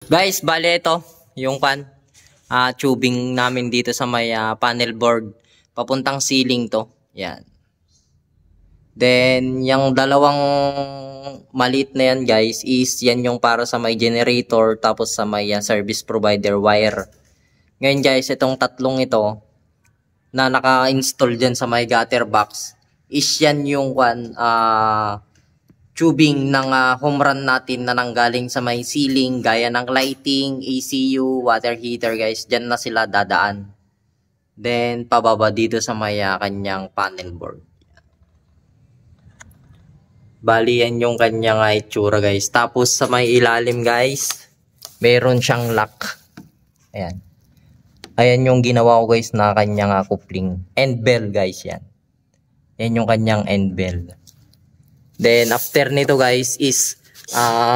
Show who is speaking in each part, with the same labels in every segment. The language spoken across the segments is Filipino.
Speaker 1: Guys, bale ito, yung tubing namin dito sa may panel board. Papuntang ceiling to. Yan. Then, yung dalawang maliit na yan guys, is yan yung para sa may generator, tapos sa may service provider wire. Ngayon guys, itong tatlong ito, na naka-install dyan sa may gutter box, is yan yung tubing ng home run natin na nanggaling sa may ceiling, gaya ng lighting, ECU, water heater guys. Dyan na sila dadaan. Then, pababa dito sa may kanyang panel board. Bali, yan yung kanyang itsura guys. Tapos sa may ilalim guys, meron siyang lock. Ayan. Ayan yung ginawa ko guys na kanyang coupling. End bell guys yan. Yan yung kanyang end bell. Then after nito guys is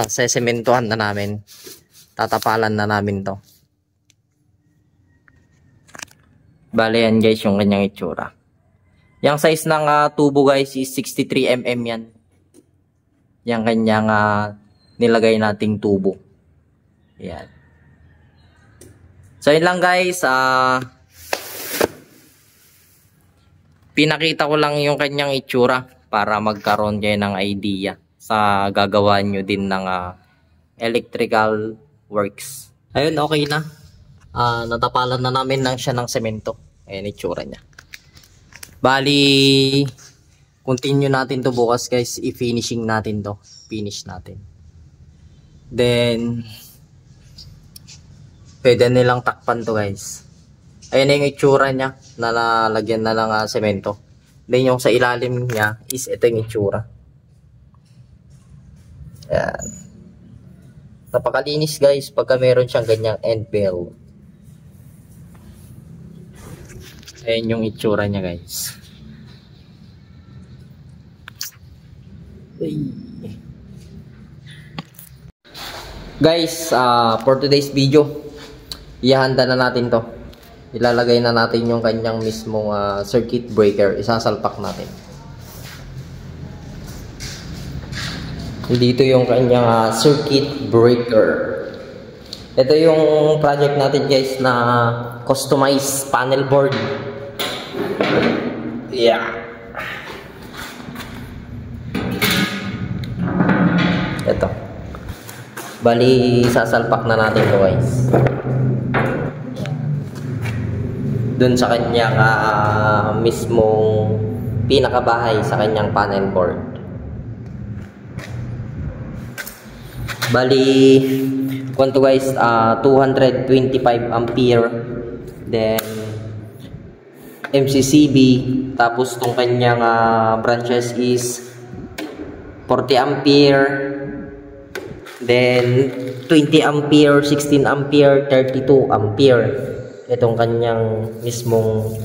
Speaker 1: sesementohan na namin. Tatapalan na namin to. Bale yan guys yung kanyang itsura. Yung size ng tubo guys is 63 mm yan. Yung kanyang nilagay nating tubo. Yan. So yun lang guys. Pinakita ko lang yung kanyang itsura para magkaroon kayo ng idea sa gagawa nyo din ng electrical works. Ayun, okay na. Natapalan na namin siya ng semento. Ayan itsura niya. Bali, continue natin to bukas guys. I-finishing natin to. Finish natin. Then, pwede nilang takpan to guys. Ayan na yung itsura niya. Nalalagyan na lang semento. Then yung sa ilalim niya is ito yung itsura. Ayan. Napakalinis guys pagka meron siyang ganyang end bell. Ayan yung itsura niya guys. Guys, for today's video, ihahanda na natin to. Ilalagay na natin yung kanyang mismong circuit breaker. Isasalpak natin. Dito yung kanyang circuit breaker. Ito yung project natin guys na customized panel board. Yeah. Ito. Bali, sasalpak na natin to guys. Dun sa kanyang mismong pinakabahay sa kanyang panel board. Bali, kung to guys, 225 ampere. Then, MCCB. Tapos tong kanyang branches is 40 ampere. Then, 20 ampere, 16 ampere, 32 ampere. Itong kanyang mismong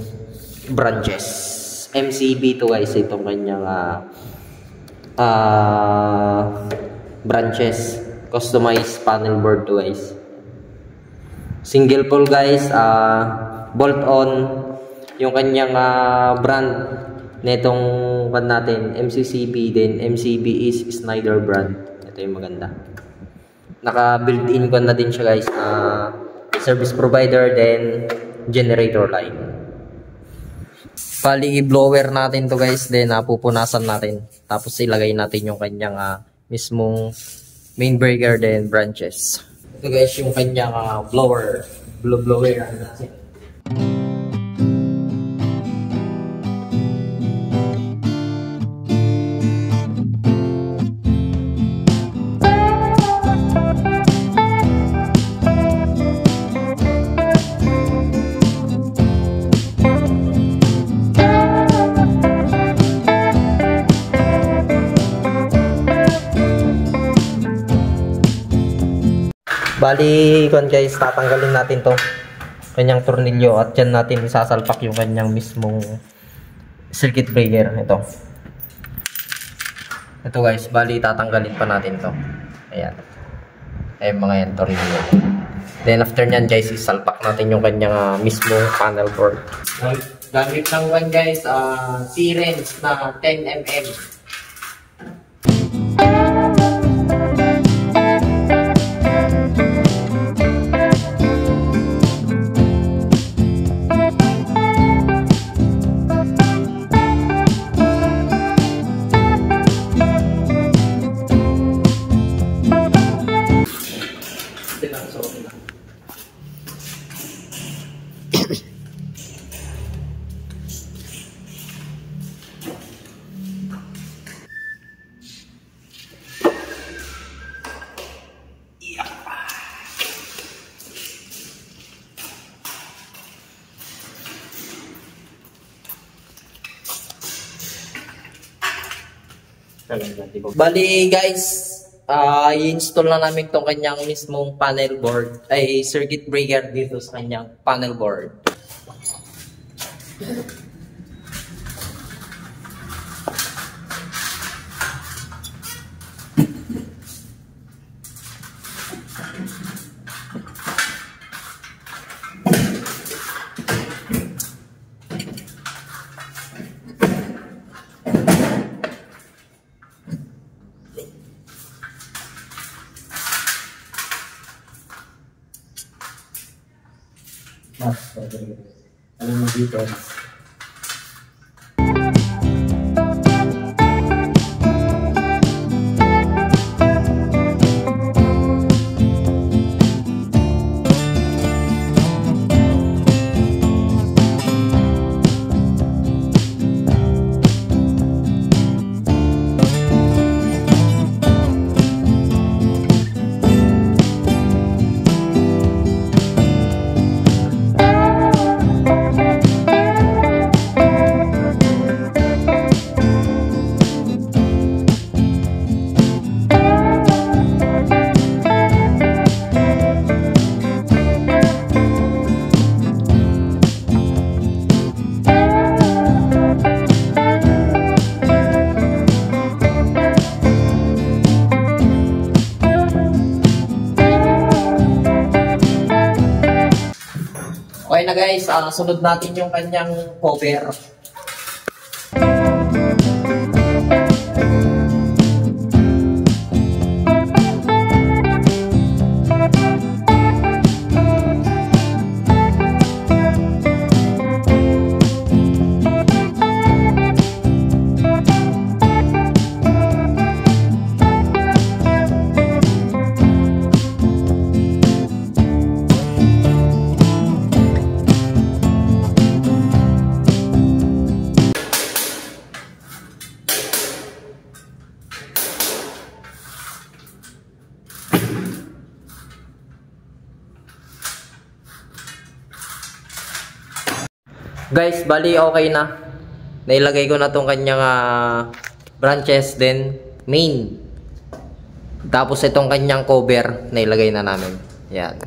Speaker 1: branches. MCB to guys, itong kanyang branches. Customized panel board to guys. Single pole guys, bolt on. Yung kanyang brand nitong natin, MCCB. Then MCB is Schneider brand. Ito yung maganda. Naka built-in na din siya guys. Service provider, then generator line. Bali, i-blower natin to guys, then pupunasan natin. Tapos ilagay natin yung kanyang mismong main breaker, then branches. Ito guys yung kanyang blower. Blower natin. Bali, guys, tatanggalin natin to kanyang tornilyo at dyan natin isasalpak yung kanyang mismong circuit breaker. Ito guys, bali tatanggalin pa natin to. Ayan. Ayan mga yan, tornilyo. Then after nyan guys, isalpak natin yung kanyang mismong panel board. Gamit lang guys, C-wrench na 10 mm. Bali guys, i-install na namin tong kanyang mismong panel board, ay circuit breaker dito sa kanyang panel board.
Speaker 2: Ano mo dito?
Speaker 1: Okay na guys, sunod natin yung kanyang cover. Guys, bali okay na. Nailagay ko na tong kanyang branches then main. Tapos itong kanyang cover, nailagay na namin. Yan.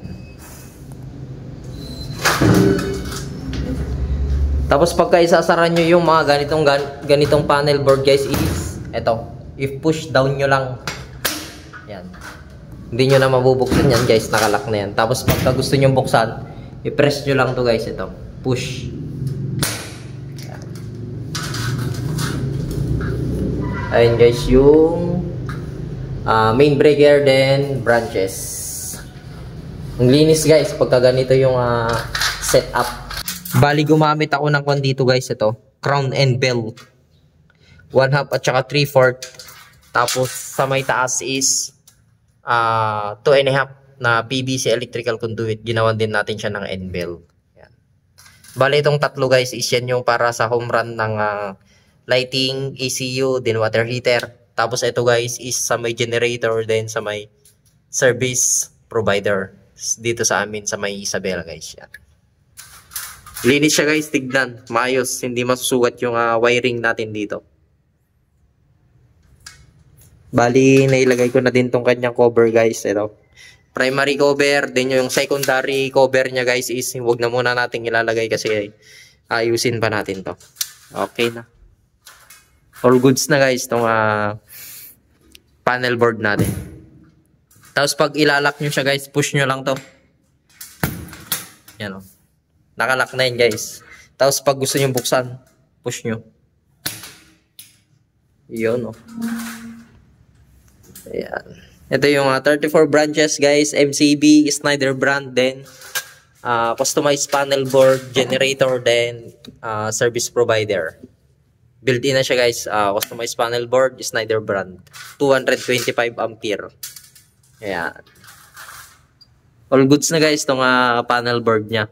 Speaker 1: Tapos pagka isasara nyo yung mga ganitong panel board guys is eto, i-push down nyo lang. Yan. Hindi nyo na mabubuksan yan guys, nakalock na yan. Tapos pagka gusto nyo buksan, i-press nyo lang to guys, ito. Push. Ayun guys, yung main breaker then branches. Ang linis guys pagka ganito yung setup. Bali gumamit ako ng dito guys, ito crown and bell 1/2 at saka 3/4. Tapos sa may taas is 2.5 na PVC electrical conduit. Ginawan din natin siya ng end bell. Yan. Bali itong tatlo guys is yan yung para sa home run ng lighting, ECU, then water heater. Tapos ito guys is sa may generator, then sa may service provider. Dito sa amin sa may Isabela guys. Yan. Linis siya guys, tignan. Maayos, hindi masusugat yung wiring natin dito. Bali, nailagay ko na din tong kanyang cover guys. Ito. Primary cover, then yung secondary cover niya guys is huwag na muna natin ilalagay kasi ayusin pa natin to. Okay na. All goods na guys itong panel board natin. Tapos pag ilalak nyo siya guys, push nyo lang to. Yan o. Nakalock na yun guys. Tapos pag gusto nyo buksan, push nyo. Yun o. Ayan. Ito yung 34 branches guys. MCB, Schneider brand. Then customized panel board, generator, then service provider. Built-in na siya guys, customized panel board, Schneider brand, 225 ampere. Ayan. All goods na guys itong panel board niya.